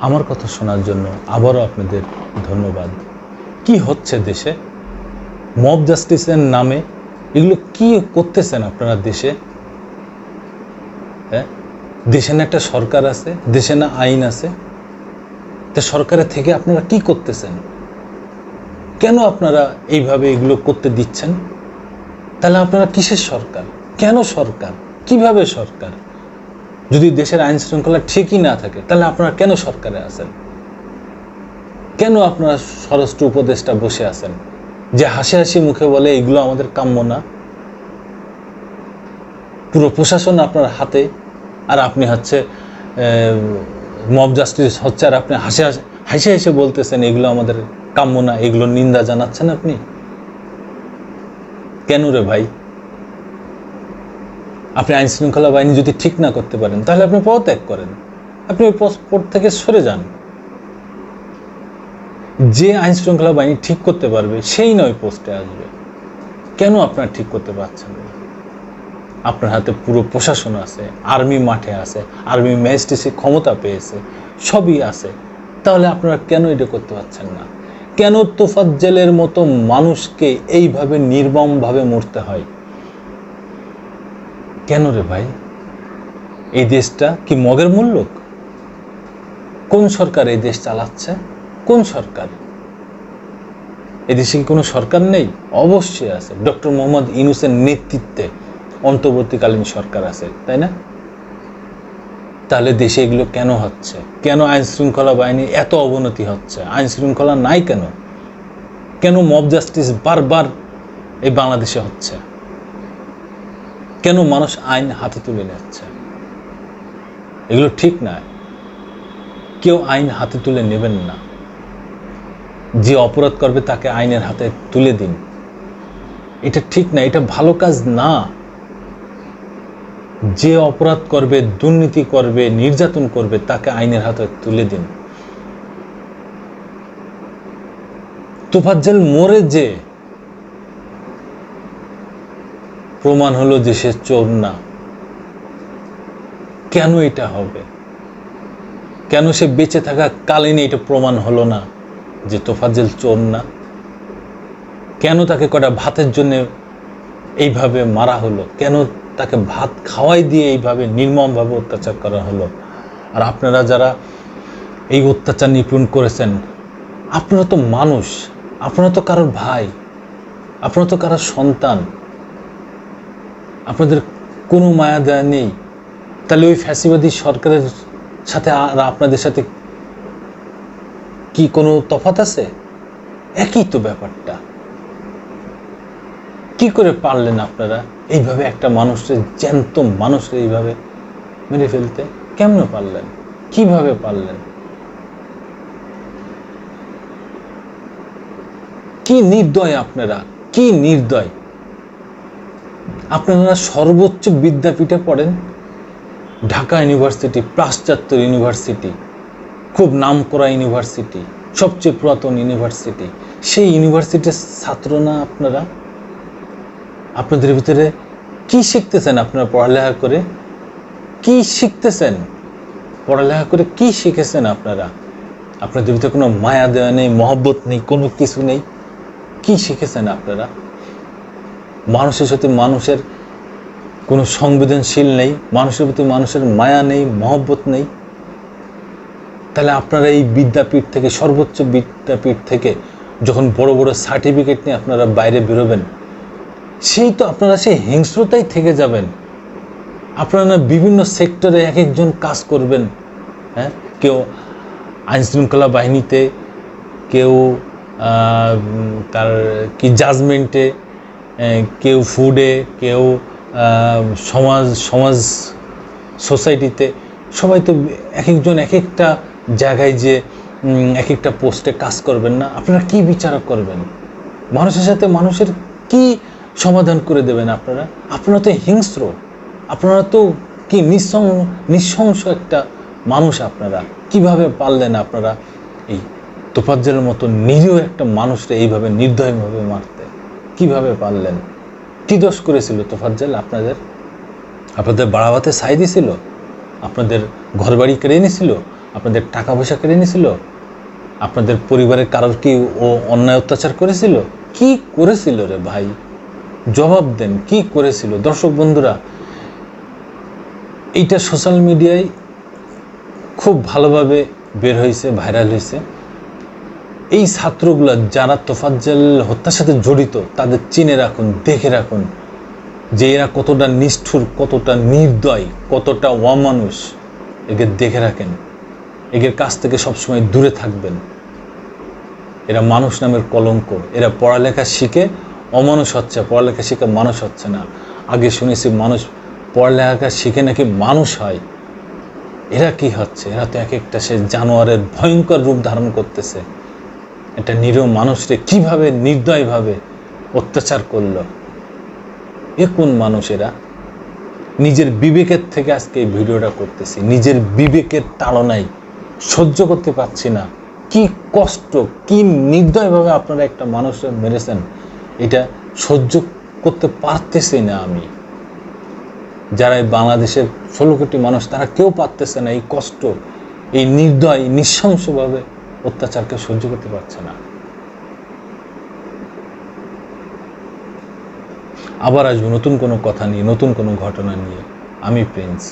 আমার কথা শোনার জন্য আবারও আপনাদের ধন্যবাদ। কি হচ্ছে দেশে? মব জাস্টিসের নামে এগুলো কি করতেছেন আপনারা দেশে? হ্যাঁ, দেশে না একটা সরকার আছে, দেশে না আইন আছে? তা সরকারের থেকে আপনারা কি করতেছেন? কেন আপনারা এইভাবে এগুলো করতে দিচ্ছেন? তাহলে আপনারা কিসের সরকার? কেন সরকার? কিভাবে সরকার? যদি দেশের আইন শৃঙ্খলা ঠিকই না থাকে তাহলে আপনারা কেন সরকারে আছেন? কেন আপনারা স্বরাষ্ট্র উপদেষ্টা বসে আছেন যে হাসি হাসি মুখে বলে এগুলো আমাদের কাম্য না? পুরো প্রশাসন আপনার হাতে, আর আপনি হচ্ছে মব জাস্টিস হচ্ছে, আর আপনি হাসি হাসি বলতেছেন এগুলো আমাদের কাম্য না, এগুলো নিন্দা জানাচ্ছেন আপনি। কেন রে ভাই? আপনি আইন শৃঙ্খলা বাহিনী যদি ঠিক না করতে পারেন তাহলে আপনি পদত্যাগ করেন, আপনি ওই পদ থেকে সরে যান। যে আইন শৃঙ্খলা বাহিনী ঠিক করতে পারবে সেই নয় পোস্টে আসবে। কেন আপনারা ঠিক করতে পারছেন না? আপনার হাতে পুরো প্রশাসন আছে, আর্মি মাঠে আছে, আর্মি ম্যাজিস্ট্রেসি ক্ষমতা পেয়েছে, সবই আছে, তাহলে আপনারা কেন এটা করতে পারছেন না? কেন তোফাজ্জেলের মতো মানুষকে এইভাবে নির্মমভাবে মরতে হয়? কেন রে ভাই? এই দেশটা কি মগের মুল্লুক? কোন সরকার এই দেশ চালাচ্ছে? কোন সরকার? এদেশে কি কোনো সরকার নেই? অবশ্যই আছে। ডক্টর মোহাম্মদ ইউনূসের নেতৃত্বে অন্তর্বর্তীকালীন সরকার আছে, তাই না? তাহলে দেশে এগুলো কেন হচ্ছে? কেন আইন শৃঙ্খলা বাহিনী এত অবনতি হচ্ছে? আইন শৃঙ্খলা নাই কেন? কেন মব জাস্টিস বারবার এই বাংলাদেশে হচ্ছে? কেন মানুষ আইন হাতে তুলে নিচ্ছে? এগুলো ঠিক নয়। কেউ আইন হাতে তুলে নেবেন না। যে অপরাধ করবে তাকে আইনের হাতে তুলে দিন। এটা ঠিক না, এটা ভালো কাজ না। যে অপরাধ করবে, দুর্নীতি করবে, নির্যাতন করবে তাকে আইনের হাতে তুলে দিন। তোফাজ্জেল মরে যে প্রমাণ হলো যে সে চোর না। কেন এটা হবে? কেন সে বেঁচে থাকা কালীন এটা প্রমাণ হলো না যে তোফাজ্জেল চোর না? কেন তাকে কটা ভাতের জন্য এইভাবে মারা হলো? কেন তাকে ভাত খাওয়াই দিয়ে এইভাবে নির্মমভাবে অত্যাচার করা হলো? আর আপনারা যারা এই অত্যাচার নিপীড়ন করেছেন, আপনারা তো মানুষ, আপনারা তো কারোর ভাই, আপনারা তো কারোর সন্তান, আপনাদের কোনো মায়া দয়া নেই। তাহলে ওই ফ্যাসিবাদী সরকারের সাথে আর আপনাদের সাথে কি কোনো তফাৎ আছে? একই তো ব্যাপারটা। কি করে পারলেন আপনারা এইভাবে একটা মানুষের, জ্যান্ত মানুষের এইভাবে মেরে ফেলতে? কেমনে পারলেন? কিভাবে পারলেন? কি নির্দয় আপনারা, কি নির্দয়! আপনারা সর্বোচ্চ বিদ্যাপীঠে পড়েন, ঢাকা ইউনিভার্সিটি, পাশ্চাত্য ইউনিভার্সিটি, খুব নামকরা ইউনিভার্সিটি, সবচেয়ে পুরাতন ইউনিভার্সিটি। সেই ইউনিভার্সিটির ছাত্র না আপনারা? আপনাদের ভিতরে কি শিখতেছেন আপনারা পড়ালেখা করে? কি শিখতেছেন পড়ালেখা করে? কি শিখেছেন আপনারা? আপনাদের ভিতরে কোনো মায়া দেওয়া নেই, মহব্বত নেই, কোনো কিছু নেই। কি শিখেছেন আপনারা? মানুষের সাথে মানুষের কোনো সংবেদনশীল নেই, মানুষের প্রতি মানুষের মায়া নেই, মহব্বত নেই। তাহলে আপনারা এই বিদ্যাপীঠ থেকে, সর্বোচ্চ বিদ্যাপীঠ থেকে যখন বড় বড় সার্টিফিকেট নিয়ে আপনারা বাইরে বেরোবেন, সেই তো আপনারা সেই হিংস্রতাই থেকে যাবেন। আপনারা বিভিন্ন সেক্টরে এক একজন কাজ করবেন। হ্যাঁ, কেউ আইনশৃঙ্খলা বাহিনীতে, কেউ তার কি জাজমেন্টে, কেউ ফুডে, কেউ সমাজ সোসাইটিতে। সবাই তো এক একজন এক একটা জায়গায় যে এক একটা পোস্টে কাজ করবেন না? আপনারা কি বিচার করবেন? মানুষের সাথে মানুষের কি সমাধান করে দেবেন আপনারা? আপনারা তো হিংস্র, আপনারা তো কি নৃশংস একটা মানুষ। আপনারা কিভাবে পারলেন আপনারা এই তোফাজ্জেলের মতো নিরীহ একটা মানুষকে এইভাবে নির্দয়ভাবে মারতে? কিভাবে পারলেন? কি দোষ করেছিল তোফাজ্জেল আপনাদের? আপনাদের বাড়াবাতে ছাই দিছিল? আপনাদের ঘরবাড়ি কেড়ে নিয়েছিল? আপনাদের টাকা পয়সা কেড়ে নিয়েছিল? আপনাদের পরিবারের কারোর কি ও অন্যায় অত্যাচার করেছিল? কি করেছিল রে ভাই? জবাব দেন, কি করেছিল? দর্শক বন্ধুরা, এইটা সোশ্যাল মিডিয়ায় খুব ভালোভাবে বের হয়েছে, ভাইরাল হয়েছে। এই ছাত্রগুলা যারা তোফাজ্জল হত্যার সাথে জড়িত, তাদের চিনে রাখুন, দেখে রাখুন যে এরা কতটা নিষ্ঠুর, কতটা নির্দয়, কতটা অমানুষ। একে দেখে রাখেন, এদের কাছ থেকে সবসময় দূরে থাকবেন। এরা মানুষ নামের কলঙ্ক। এরা পড়ালেখা শিখে অমানুষ হচ্ছে, পড়ালেখা শিখে মানুষ হচ্ছে না। আগে শুনেছি মানুষ পড়ালেখা শিখে নাকি মানুষ হয়। এরা কি হচ্ছে? এরা তো এক একটা সে জানোয়ারের ভয়ঙ্কর রূপ ধারণ করতেছে। একটা নিরীহ মানুষকে কিভাবে নির্দয়ভাবে অত্যাচার করলো। এ কোন মানুষ এরা? নিজের বিবেকের থেকে আজকে এই ভিডিওটা করতেছি, নিজের বিবেকের তাড়নায় সহ্য করতে পারছি না। কি কষ্ট, কি নির্দয়ভাবে আপনারা একটা মানুষকে মেরেছেন, এটা সহ্য করতে পারতেছি না আমি। যারা এই বাংলাদেশের 16 কোটি মানুষ, তারা কেউ পারতেছে না এই কষ্ট, এই নির্দয় নৃশংসভাবে অত্যাচারকে সহ্য করতে পারছে না। আবার আসবো নতুন কোনো কথা নিয়ে, নতুন কোনো ঘটনা নিয়ে। আমি প্রিন্স।